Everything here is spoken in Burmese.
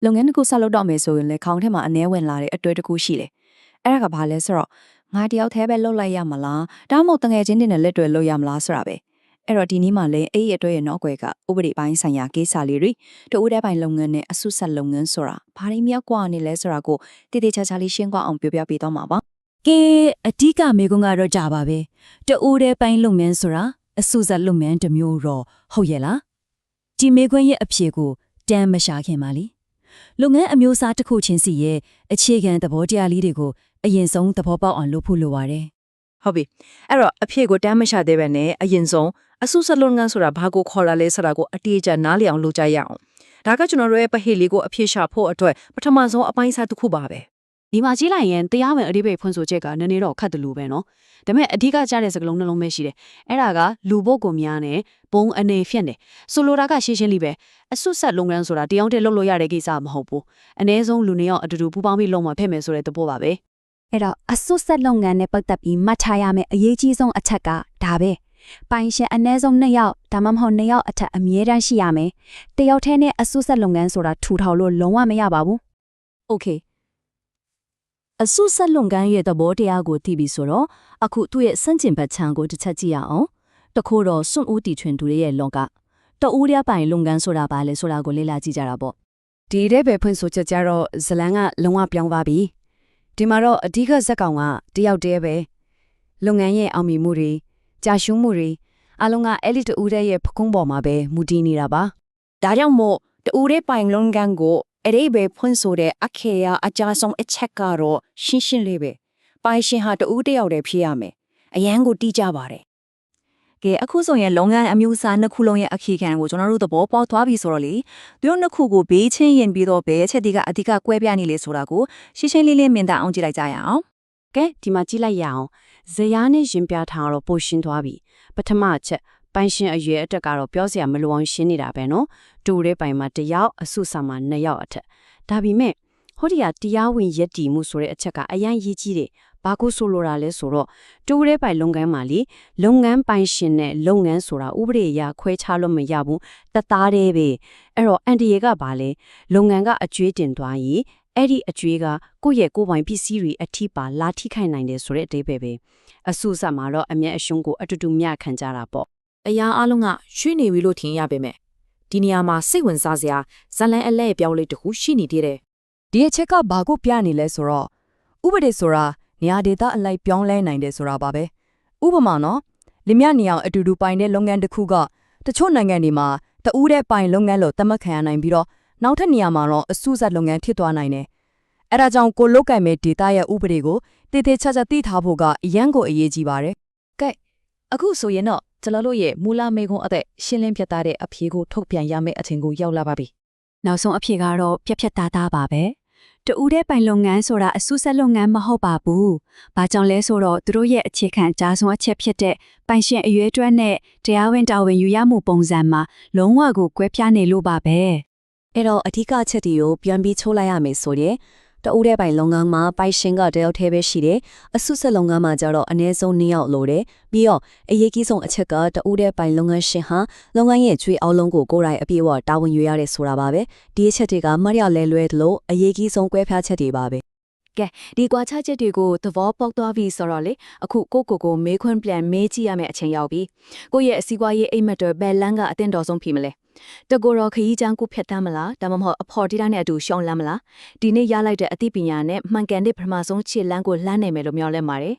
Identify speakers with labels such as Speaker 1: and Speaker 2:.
Speaker 1: လုပ်ငန်းတစ်ခုဆက်လုပ်တော့မယ်ဆိုရင်လေခေါင်းထဲမှာအနှဲဝင်လာတဲ့အတွေ့အကြုံရှိလေအဲ့ဒါကဘာလဲဆိုတော့ငါတယောက်တည်းပဲလှုပ်လိုက်ရမလားဒါမှမဟုတ်တငယ်ချင်းတွေနဲ့လက်တွဲလုပ်ရမလားဆိုတာပဲအဲ့တော့ဒီနေ့မှလည်းအဲ့ဒီအတွက်ရဲ့နောက်ွယ်ကဥပဒေပိုင်းဆိုင်ရာကိစ္စလေးတွေတို့ဦးတဲ့ပိုင်းလုပ်ငန်းနဲ့အဆုဆက်လုပ်ငန်းဆိုတာဘာတွေမြောက်ကွာနေလဲဆိုတာကိုတည်တည်ချာချာလေးရှင်းကွာအောင်ပြောပြပေးတော့မှာပါ
Speaker 2: ကဲအဓိကမေကွန်းကတော့ကြပါပဲတူတဲ့ပိုင်းလုပ်ငန်းဆိုတာအဆုဆက်လုပ်ငန်းတစ်မျိုးတော့ဟုတ်ရဲ့လားဒီမေကွန်းရဲ့အဖြေကိုတမ်းမရှာခင်ပါလीလုပ်ငန်းအမျိုးအစားတစ်ခုချင်းစီရဲ့အခြေခံသဘောတရားလေးတွေကိုအရင်ဆုံးသဘောပေါက်အောင်လုပ်ဖို့လိုပါတယ်
Speaker 3: ဟုတ်ပြီအဲ့တော့အဖြစ်ကိုတမ်းမရှာသေးပဲနဲ့အရင်ဆုံးအဆုဆက်လုပ်ငန်းဆိုတာဘာကိုခေါ်လာလဲဆိုတာကိုအတိအကျနားလည်အောင်လုပ်ကြရအောင်ဒါကကျွန်တော်တို့ရဲ့ပဟေလေးကိုအဖြစ်ရှာဖို့အတွက်ပထမဆုံးအပိုင်းစားတစ်ခုပါပဲ
Speaker 4: ဒီမှာကြည့်လိုက်ရင်တရားဝင်အဓိပ္ပာယ်ဖွင့်ဆိုချက်ကနည်းနည်းတော့ခတ်တယ်လို့ပဲနော်ဒါပေမဲ့အဓိကကြားတဲ့စကားလုံးနှလုံးပဲရှိတယ်အဲ့ဒါကလူပုဂ္ဂိုလ်များနဲ့ဘုံအနေဖြင့်တယ်ဆိုလိုတာကရှင်းရှင်းလေးပဲအစွတ်ဆက်လုပ်ငန်းဆိုတာတရားတဲ့လုပ်လို့ရတဲ့ကိစ္စမဟုတ်ဘူးအ ਨੇ ဆုံးလူနေအောင်အတူတူပူးပေါင်းပြီးလုပ်မှဖြစ်မယ်ဆိုတဲ့သဘောပါပဲ
Speaker 2: အဲ့တော့အစွတ်ဆက်လုပ်ငန်းနဲ့ပတ်သက်ပြီးမှတ်ထားရမယ့်အရေးကြီးဆုံးအချက်ကဒါပဲပိုင်ရှင်အ ਨੇ ဆုံး2ယောက်ဒါမှမဟုတ်2ယောက်အထက်အမြဲတမ်းရှိရမယ်တယောက်တည်းနဲ့အစွတ်ဆက်လုပ်ငန်းဆိုတာထူထောင်လို့လုံးဝမရပါဘူးโอเคအဆုဆက်လုပ်ငန်းရဲ့သဘောတရားကိုသိပြီဆိုတော့အခုသူ့ရဲ့စန့်ကျင်ဘက်ခြမ်းကိုတစ်ချက်ကြည့်ရအောင်တခိုးတော့စွန့်ဦးတီထွင်သူရဲ့လောကတူရပိုင်လုပ်ငန်းဆိုတာဘာလဲဆိုတာကိုလေ့လာကြည့်ကြတာပေါ့
Speaker 4: ဒီတဲ့ပဲဖွင့်ဆိုချက်ကြတော့ဇလန်ကလုံးဝပြောင်းသွားပြီဒီမှာတော့အဓိကဇက်ကောင်ကတယောက်တည်းပဲလုပ်ငန်းရဲ့အောင်မြင်မှုတွေကြာရှုံးမှုတွေအလုံးကအဲ့ဒီတူတဲ့ရဲ့ဖကုံးပေါ်မှာပဲမူတည်နေတာပါ
Speaker 1: ဒါကြောင့်မို့တူတဲ့ပိုင်လုပ်ငန်းကိုအဲ့ဒီပဲဖွင့်ဆိုတဲ့အခေယာအကြဆုံးအချက်ကတော့ရှင်းရှင်းလေးပဲပိုင်ရှင်ဟာတူတယောက်တည်းဖြစ်ရမယ်အရန်ကိုတီးကြပါတယ်ကဲအခုဆိုရင်လုပ်ငန်းအမျိုးအစားနှစ်ခုလုံးရဲ့အခြေခံကိုကျွန်တော်တို့သဘောပေါက်သွားပြီဆိုတော့လေသူတို့နှစ်ခုကိုဘေးချင်းရင်ပြီးတော့ဘယ်ချက်ဒီကအဓိကကွဲပြားနေလေဆိုတာကိုရှင်းရှင်းလေးလေးမြင်တတ်အောင်ကြည့်လိုက်ကြရအောင်
Speaker 4: ကဲဒီမှာကြည့်လိုက်ရအောင်ဇယားနဲ့ရင်ပြထားတော့ပိုရှင်းသွားပြီပထမချက်ပိုင်ရှင်အရွယ်အတက်ကတော့ပြောစရာမလိုအောင်ရှင်းနေတာပဲနော်တူတဲ့ပိုင်မှာ1ယောက်အဆုဆောင်မှာ2ယောက်အထက်ဒါပေမဲ့ဟိုဒီကတရားဝင်ရည်တည်မှုဆိုတဲ့အချက်ကအရင်ရေးကြီးတယ်ဘာကိုဆိုလိုတာလဲဆိုတော့တူတဲ့ပိုင်လုပ်ငန်းမှာလေလုပ်ငန်းပိုင်ရှင်နဲ့လုပ်ငန်းဆိုတာဥပဒေအရခွဲခြားလို့မရဘူးတသားတည်းပဲအဲ့တော့အန်တီယေကဘာလဲလုပ်ငန်းကအကျွေးတင်သွားရင်အဲ့ဒီအကျွေးကကိုယ့်ရဲ့ကိုယ်ပိုင်ပစ္စည်းတွေအထိပါလာထိခိုက်နိုင်တယ်ဆိုတဲ့အသေးပဲအဆုဆက်မှာတော့အမျက်အရှုံးကိုအတူတူမျှခံကြတာပေါ့
Speaker 3: အရာအလုံးကရွှေ့နေပြီလို့ထင်ရပေမဲ့ဒီနေရာမှာစိတ်ဝင်စားစရာဇလန်အလဲပြောင်းလေးတစ်ခုရှိနေသေးတယ်
Speaker 1: ဒီအချက်ကဘာကိုပြနေလဲဆိုတော့ဥပဒေဆိုတာနေရာဒေသအလိုက်ပြောင်းလဲနိုင်တယ်ဆိုတာပါပဲဥပမာနော်လင်မြနေအောင်အတူတူပိုင်တဲ့လုပ်ငန်းတစ်ခုကတချို့နိုင်ငံတွေမှာတူးတဲ့ပိုင်လုပ်ငန်းလို့သတ်မှတ်ခံရနိုင်ပြီးတော့နောက်ထပ်နေရာမှာတော့အစုဆက်လုပ်ငန်းဖြစ်သွားနိုင်တယ်အဲ့ဒါကြောင့်ကိုလုတ်ကင်မဲ့ဒေသရဲ့ဥပဒေကိုတည်တည်ချာချာသိထားဖို့ကအရန်ကိုအရေးကြီးပါတယ်ကဲအခုဆိုရင်တော့ကျွန်တော်တို့ရဲ့မူလမေခွန်းအသက်ရှင်းလင်းပြသတဲ့အဖြေကိုထုတ်ပြန်ရမယ့်အချိန်ကိုရောက်လာပါပြီ
Speaker 2: နောက်ဆုံးအဖြေကတော့ပြက်ပြက်သားသားပါပဲတူတဲ့ပိုင်လုပ်ငန်းဆိုတာအဆုဆက်လုပ်ငန်းမဟုတ်ပါဘူး။ဘာကြောင့်လဲဆိုတော့သူတို့ရဲ့အခြေခံအကြဆုံးအချက်ဖြစ်တဲ့ပိုင်ရှင်အရွယ်အတွက်နဲ့တရားဝင်တာဝန်ယူရမှုပုံစံမှာလုံးဝကိုကွဲပြားနေလို့ပါပဲ
Speaker 1: ။အဲ့တော့အဓိကအချက်တွေကိုပြန်ပြီးချိုးလိုက်ရမယ်ဆိုရင်တူတဲ့ပိုင်လုပ်ငန်းမှာပိုင်ရှင်ကတယောက်တည်းပဲရှိတယ်။အဆုဆက်လုပ်ငန်းမှာကျတော့အနည်းဆုံး2ယောက်လိုတယ်။ပြီးတော့အရေးကြီးဆုံးအချက်ကတူတဲ့ပိုင်လုပ်ငန်းရှင်ဟာလုပ်ငန်းရဲ့ကျွေးအောင်လုံးကိုကိုယ်တိုင်အပြည့်အဝတာဝန်ယူရတဲ့ဆိုတာပါပဲ။ဒီအချက်တွေကမရလဲလွဲသလိုအရေးကြီးဆုံးကွဲပြားချက်တွေပါပဲ။ကဲဒီကွာခြားချက်တွေကိုသဘောပေါက်သွားပြီဆိုတော့လေအခုကိုမေးခွန်းပြန်မေးကြည့်ရမယ့်အချိန်ရောက်ပြီ။ကိုယ့်ရဲ့အစည်းအဝေးရေးအိမ်မက်တွေဘယ်လန်းကအတင်းတော်ဆုံးဖြစ်မလဲ။တကူတော်ခရီးချမ်းကိုဖျက်တမ်းမလားဒါမှမဟုတ်အဖော်တီးတိုင်းနဲ့အတူရှောင်းလမ်းမလားဒီနေ့ရလိုက်တဲ့အသိပညာနဲ့မှန်ကန်တဲ့ပထမဆုံးခြေလမ်းကိုလှမ်းနိုင်မယ်လို့မျှော်လင့်ပါတယ်